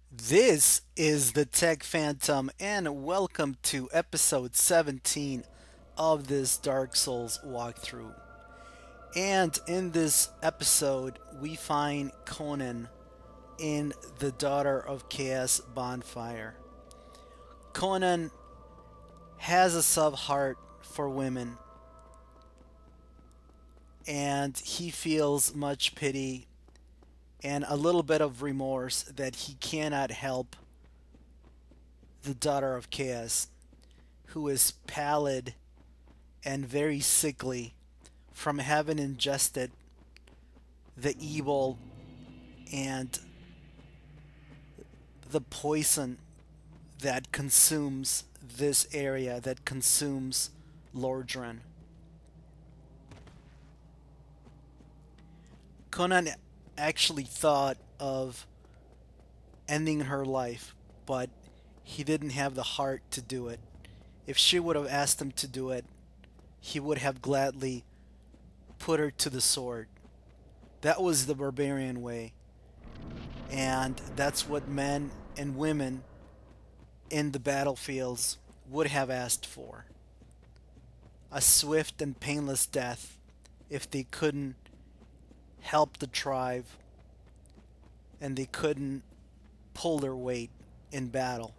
This is the Tech Phantom, and welcome to episode 17 of this Dark Souls walkthrough. And in this episode, we find Conan in the Daughter of Chaos bonfire. Conan has a soft heart for women, and he feels much pity and a little bit of remorse that he cannot help the Daughter of Chaos, who is pallid and very sickly from having ingested the evil and the poison that consumes this area, that consumes Lordran. Conan actually thought of ending her life, but he didn't have the heart to do it. If she would have asked him to do it, he would have gladly put her to the sword. That was the barbarian way. And that's what men and women in the battlefields would have asked for. A swift and painless death if they couldn't help the tribe and they couldn't pull their weight in battle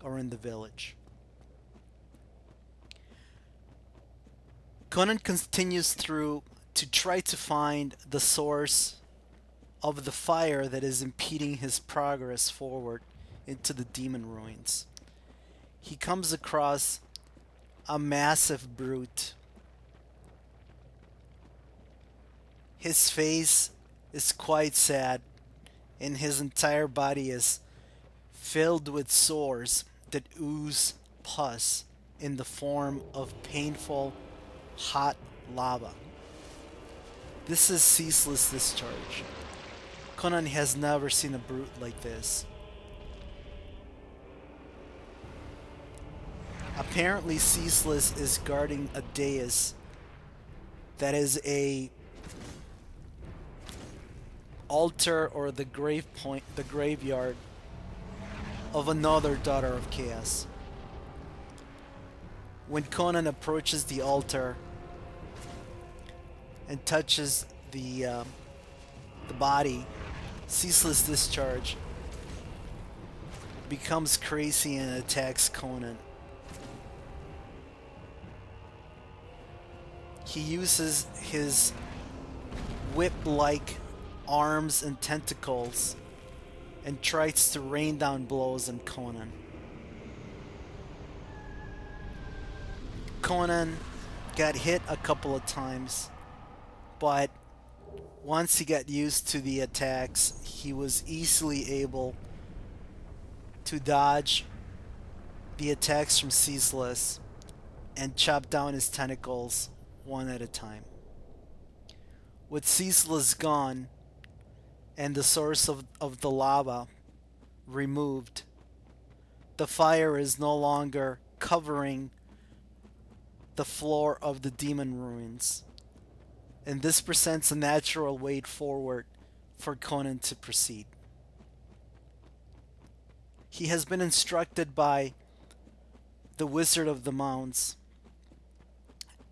or in the village. Conan continues through to try to find the source of the fire that is impeding his progress forward into the demon ruins. He comes across a massive brute. His face is quite sad, and his entire body is filled with sores that ooze pus in the form of painful, hot lava. This is Ceaseless Discharge. Conan has never seen a brute like this. Apparently, Ceaseless is guarding a dais that is a altar or the graveyard of another Daughter of Chaos. When Conan approaches the altar and touches the body, Ceaseless Discharge becomes crazy and attacks Conan. He uses his whip-like arms and tentacles and tries to rain down blows on Conan. Conan got hit a couple of times, but once he got used to the attacks, he was easily able to dodge the attacks from Ceaseless and chop down his tentacles one at a time. With Ceaseless gone and the source of the lava removed, the fire is no longer covering the floor of the demon ruins, and this presents a natural way forward for Conan to proceed. He has been instructed by the Wizard of the Mounds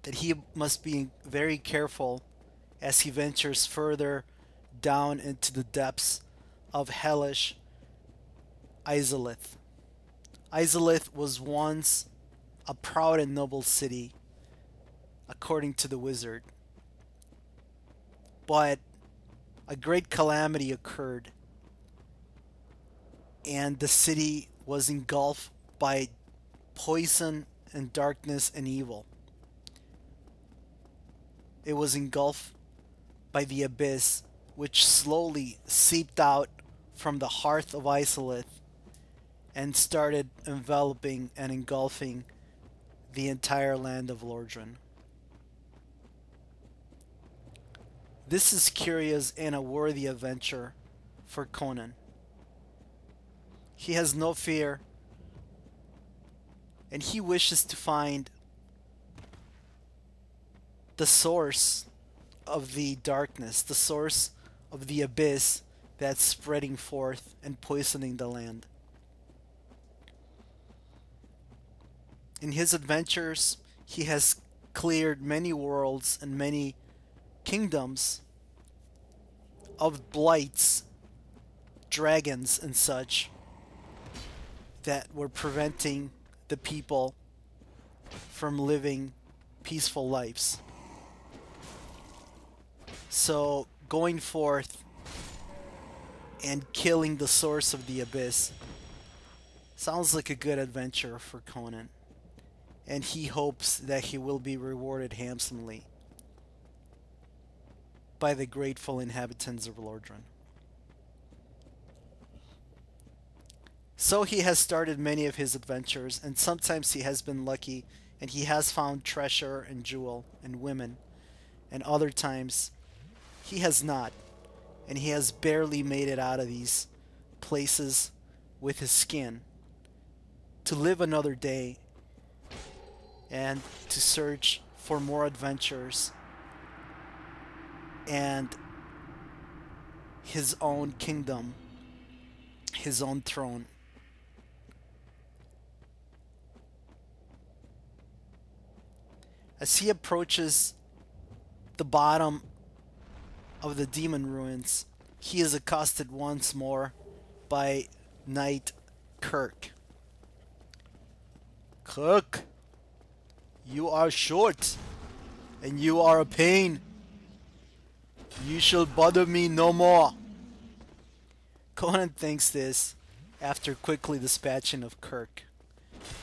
that he must be very careful as he ventures further down into the depths of hellish Izalith. Izalith was once a proud and noble city, according to the wizard. But a great calamity occurred, and the city was engulfed by poison and darkness and evil. It was engulfed by the abyss, which slowly seeped out from the heart of Izalith and started enveloping and engulfing the entire land of Lordran. This is curious and a worthy adventure for Conan. He has no fear, and he wishes to find the source of the darkness, the source of the abyss that's spreading forth and poisoning the land. In his adventures, he has cleared many worlds and many kingdoms of blights, dragons, and such that were preventing the people from living peaceful lives. So, going forth and killing the source of the abyss sounds like a good adventure for Conan, and he hopes that he will be rewarded handsomely by the grateful inhabitants of Lordran. So he has started many of his adventures, and sometimes he has been lucky and he has found treasure and jewel and women, and other times he has not, and he has barely made it out of these places with his skin to live another day and to search for more adventures and his own kingdom, his own throne. As he approaches the bottom of the demon ruins, he is accosted once more by Knight Kirk. "Kirk, you are short, and you are a pain. You shall bother me no more." Conan thinks this after quickly dispatching of Kirk.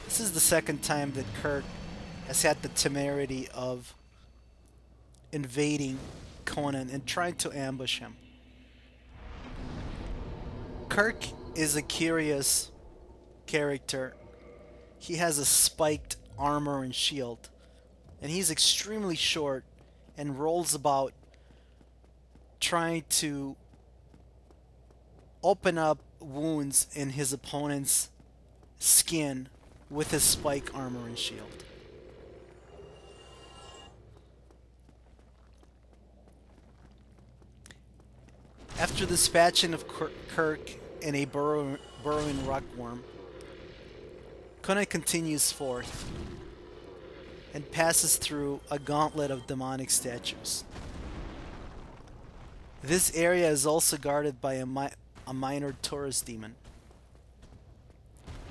This is the second time that Kirk has had the temerity of invading Conan and trying to ambush him. Kirk is a curious character. He has a spiked armor and shield, and he's extremely short and rolls about trying to open up wounds in his opponent's skin with his spike armor and shield. After dispatching of Kirk and a burrowing rockworm, Conan continues forth and passes through a gauntlet of demonic statues. This area is also guarded by a minor Taurus demon.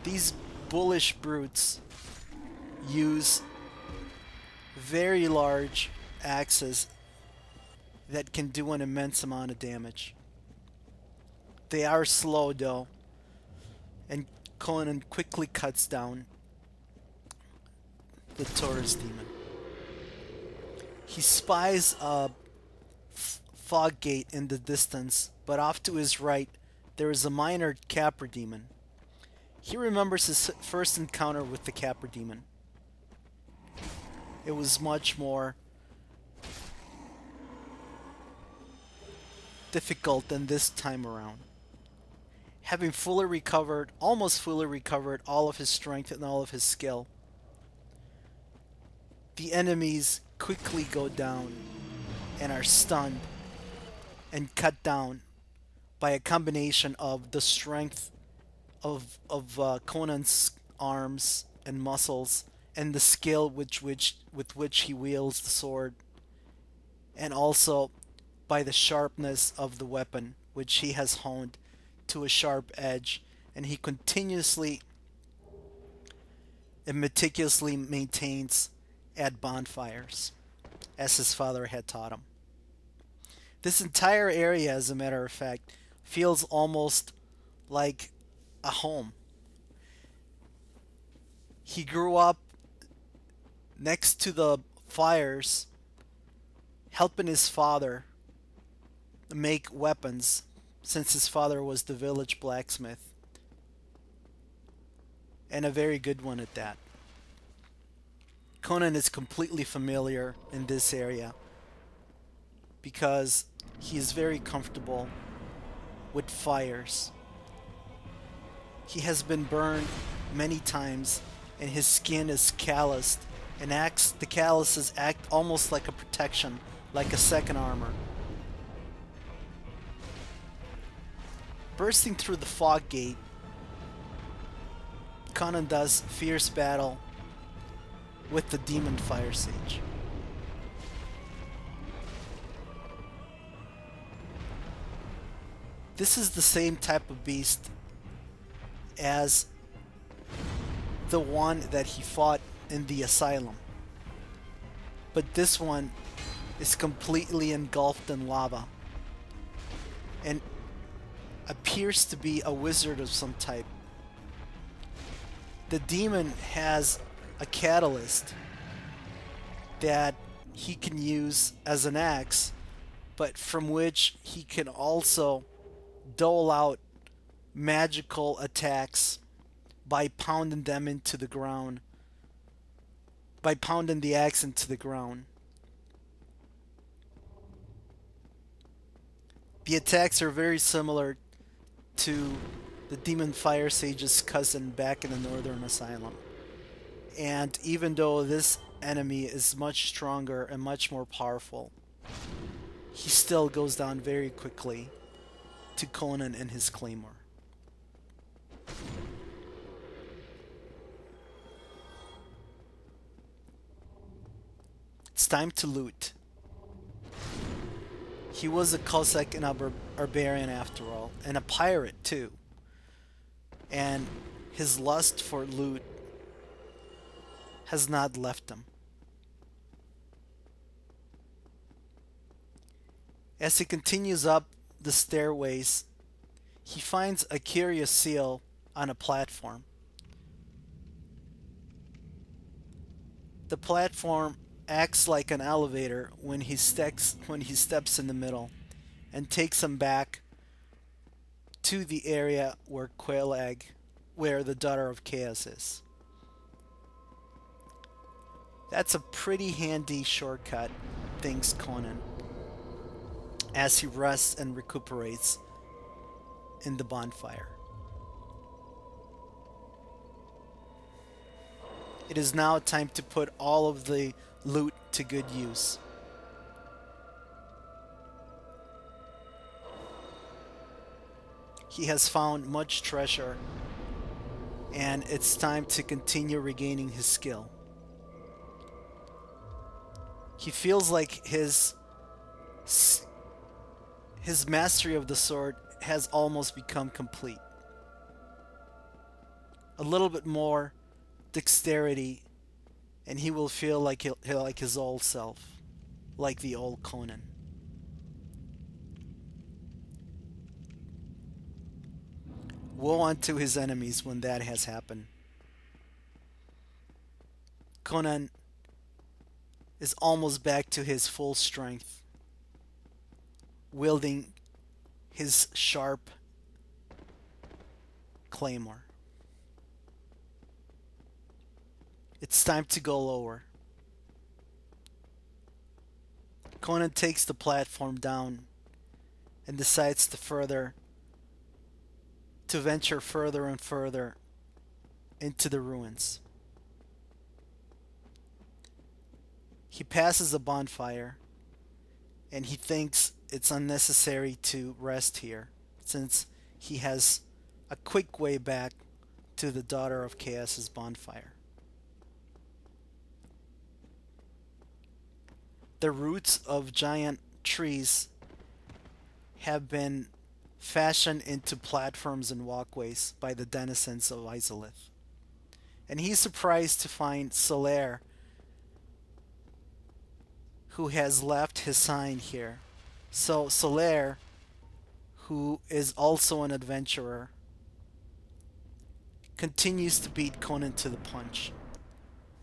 These bullish brutes use very large axes that can do an immense amount of damage. They are slow though, and Conan quickly cuts down the Taurus demon. He spies a fog gate in the distance, but off to his right there is a minor Capra demon. He remembers his first encounter with the Capra demon. It was much more difficult than this time around. Having almost fully recovered all of his strength and all of his skill, the enemies quickly go down and are stunned and cut down by a combination of the strength of Conan's arms and muscles and the skill with which he wields the sword, and also by the sharpness of the weapon, which he has honed to a sharp edge, and he continuously and meticulously maintains at bonfires, as his father had taught him. This entire area, as a matter of fact, feels almost like a home. He grew up next to the fires, helping his father make weapons, since his father was the village blacksmith, and a very good one at that. Conan is completely familiar in this area because he is very comfortable with fires. He has been burned many times and his skin is calloused, and the calluses act almost like a protection, like a second armor. Bursting through the fog gate, Conan does fierce battle with the demon fire sage. This is the same type of beast as the one that he fought in the asylum, but this one is completely engulfed in lava and appears to be a wizard of some type. The demon has a catalyst that he can use as an axe, but from which he can also dole out magical attacks by pounding them into the ground, by pounding the axe into the ground. The attacks are very similar to the Demon Fire Sage's cousin back in the Northern Asylum. And even though this enemy is much stronger and much more powerful, he still goes down very quickly to Conan and his claymore. It's time to loot. He was a Cossack and a barbarian after all, and a pirate too. And his lust for loot has not left him. As he continues up the stairways, he finds a curious seal on a platform. The platform acts like an elevator when he steps in the middle, and takes him back to the area where where the daughter of Chaos is. That's a pretty handy shortcut, thinks Conan, as he rests and recuperates in the bonfire. It is now time to put all of the loot to good use. He has found much treasure, and it's time to continue regaining his skill. He feels like his mastery of the sword has almost become complete. A little bit more dexterity, and he will feel like he'll like his old self, like the old Conan. Woe unto his enemies when that has happened. Conan is almost back to his full strength, wielding his sharp claymore. It's time to go lower. Conan takes the platform down and decides to venture further and further into the ruins. He passes a bonfire, and he thinks it's unnecessary to rest here, since he has a quick way back to the Daughter of Chaos's bonfire. The roots of giant trees have been fashioned into platforms and walkways by the denizens of Izalith. And he's surprised to find Solaire, who has left his sign here. So Solaire, who is also an adventurer, continues to beat Conan to the punch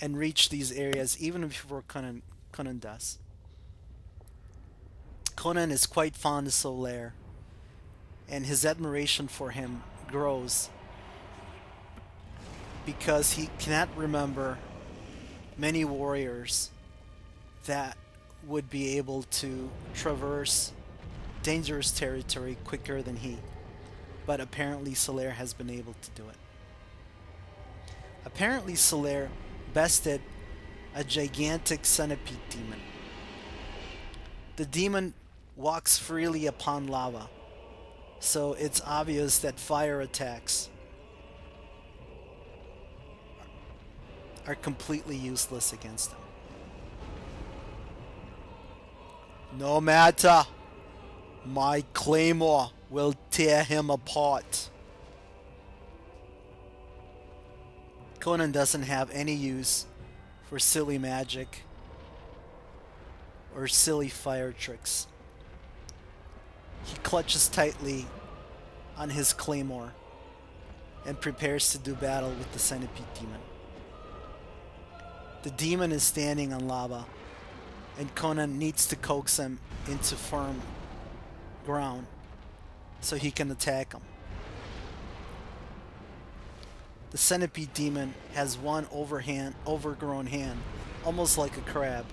and reach these areas even before Conan does. Conan is quite fond of Solaire, and his admiration for him grows because he cannot remember many warriors that would be able to traverse dangerous territory quicker than he. But apparently Solaire has been able to do it. Apparently Solaire bested a gigantic centipede demon. The demon walks freely upon lava, So it's obvious that fire attacks are completely useless against him. No matter, my claymore will tear him apart. Conan doesn't have any use for silly magic or silly fire tricks. He clutches tightly on his claymore and prepares to do battle with the Centipede demon. The demon is standing on lava, and Conan needs to coax him into firm ground so he can attack him. The Centipede demon has one overgrown hand, almost like a crab,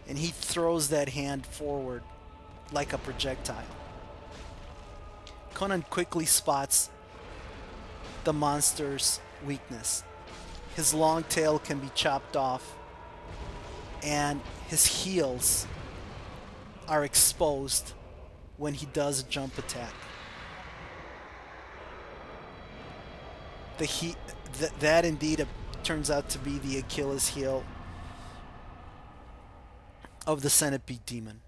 and he throws that hand forward like a projectile. Conan quickly spots the monster's weakness. His long tail can be chopped off, and his heels are exposed when he does a jump attack. That indeed turns out to be the Achilles heel of the Centipede demon.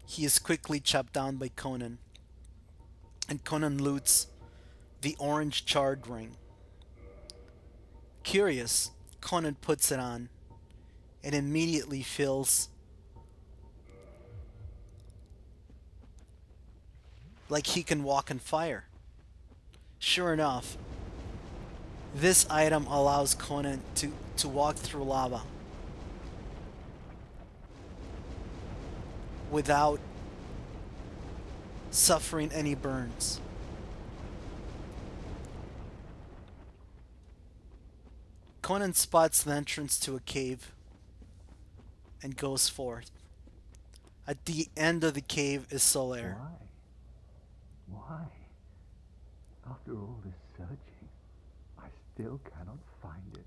He is quickly chopped down by Conan, and Conan loots the orange charred ring. Curious, Conan puts it on and immediately feels like he can walk on fire. Sure enough, this item allows Conan to walk through lava without suffering any burns. Conan spots the entrance to a cave and goes forth. At the end of the cave is Solaire. Why? After all this searching, I still cannot find it.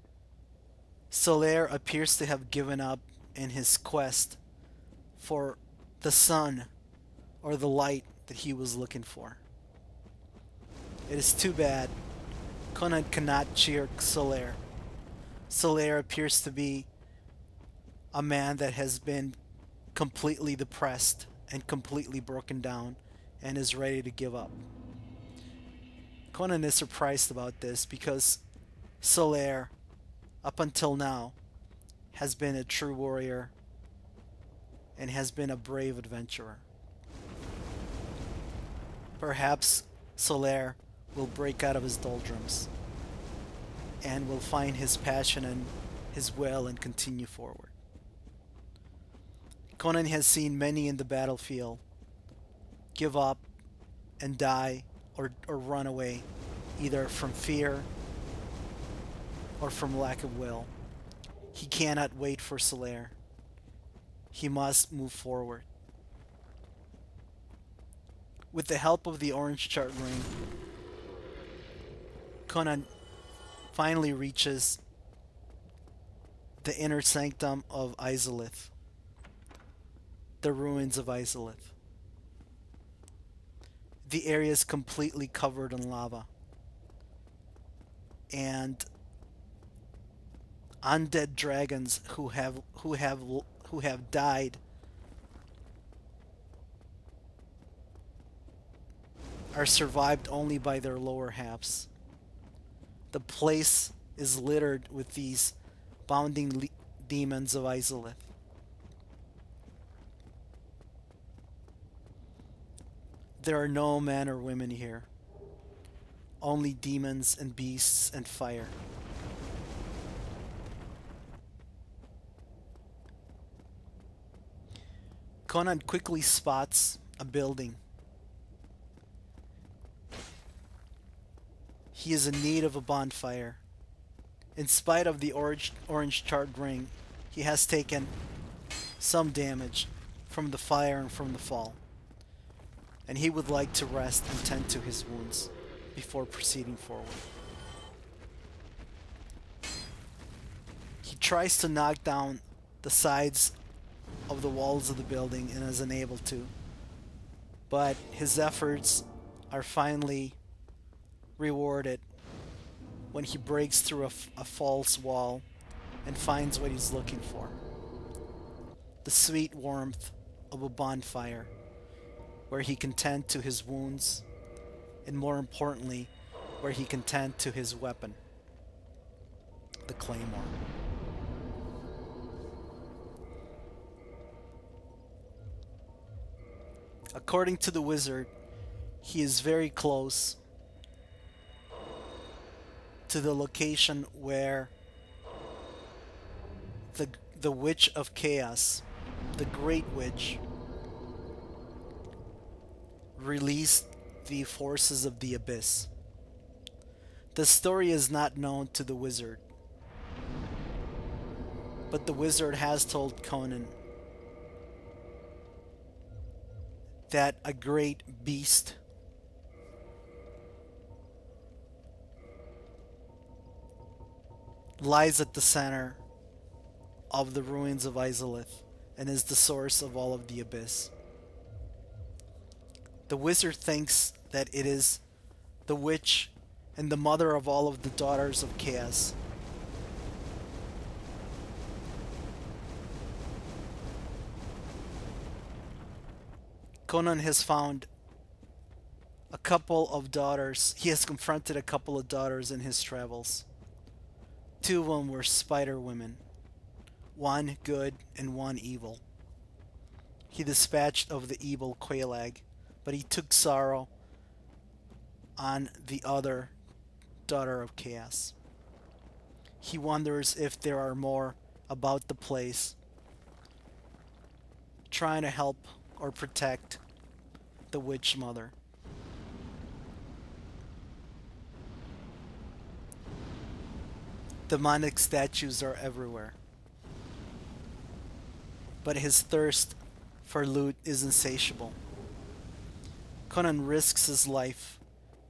Solaire appears to have given up in his quest for the sun or the light that he was looking for. It is too bad. Conan cannot cheer Solaire. Solaire appears to be a man that has been completely depressed and completely broken down and is ready to give up. Conan is surprised about this because Solaire, up until now, has been a true warrior and has been a brave adventurer. Perhaps Solaire will break out of his doldrums and will find his passion and his will and continue forward. Conan has seen many in the battlefield give up and die or run away, either from fear or from lack of will. He cannot wait for Solaire. He must move forward. With the help of the orange chart ring, Conan finally reaches the inner sanctum of Izalith, the ruins of Izalith. The area is completely covered in lava, and undead dragons who have died are survived only by their lower halves. The place is littered with these bounding demons of Izalith. There are no men or women here, only demons and beasts and fire. Conan quickly spots a building. He is in need of a bonfire. In spite of the orange charred ring, he has taken some damage from the fire and from the fall, and he would like to rest and tend to his wounds before proceeding forward. He tries to knock down the sides of the walls of the building and is unable to. But his efforts are finally rewarded when he breaks through a false wall and finds what he's looking for. The sweet warmth of a bonfire where he can tend to his wounds, and more importantly, where he can tend to his weapon, the claymore. According to the wizard, he is very close to the location where the Witch of Chaos, the Great Witch, released the forces of the Abyss. The story is not known to the wizard, but the wizard has told Conan that a great beast lies at the center of the ruins of Izalith and is the source of all of the Abyss. The wizard thinks that it is the witch and the mother of all of the daughters of Chaos. Conan has found a couple of daughters. He has confronted a couple of daughters in his travels. Two of them were spider women, one good and one evil. He dispatched of the evil Quelaag, but he took sorrow on the other daughter of Chaos. He wonders if there are more about the place, trying to help or protect the witch mother. Demonic statues are everywhere, but his thirst for loot is insatiable. Conan risks his life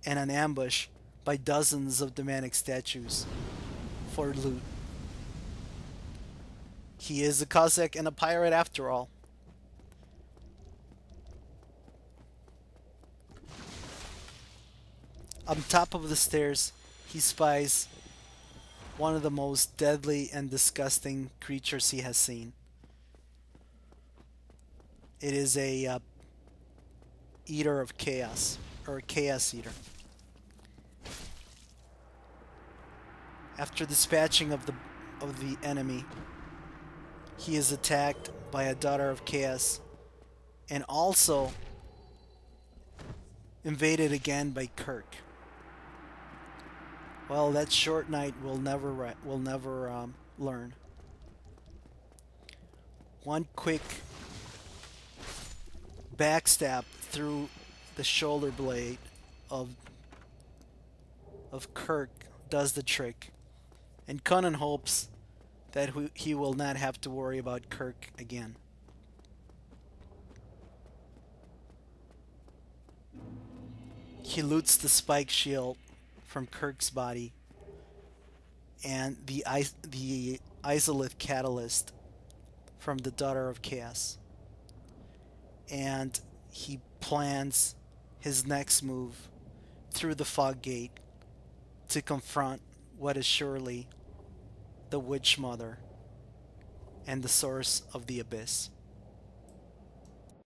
and an ambush by dozens of demonic statues for loot. He is a Cossack and a pirate after all. On top of the stairs, he spies one of the most deadly and disgusting creatures he has seen. It is a eater of chaos, or a chaos eater. After dispatching of the enemy, he is attacked by a daughter of chaos, and also invaded again by Kirk. Well, that short night we'll never learn. One quick backstab through the shoulder blade of Kirk does the trick, and Conan hopes that he will not have to worry about Kirk again. He loots the spike shield from Kirk's body and the Izalith catalyst from the Daughter of Chaos, and he plans his next move through the fog gate to confront what is surely the Witch Mother and the source of the Abyss.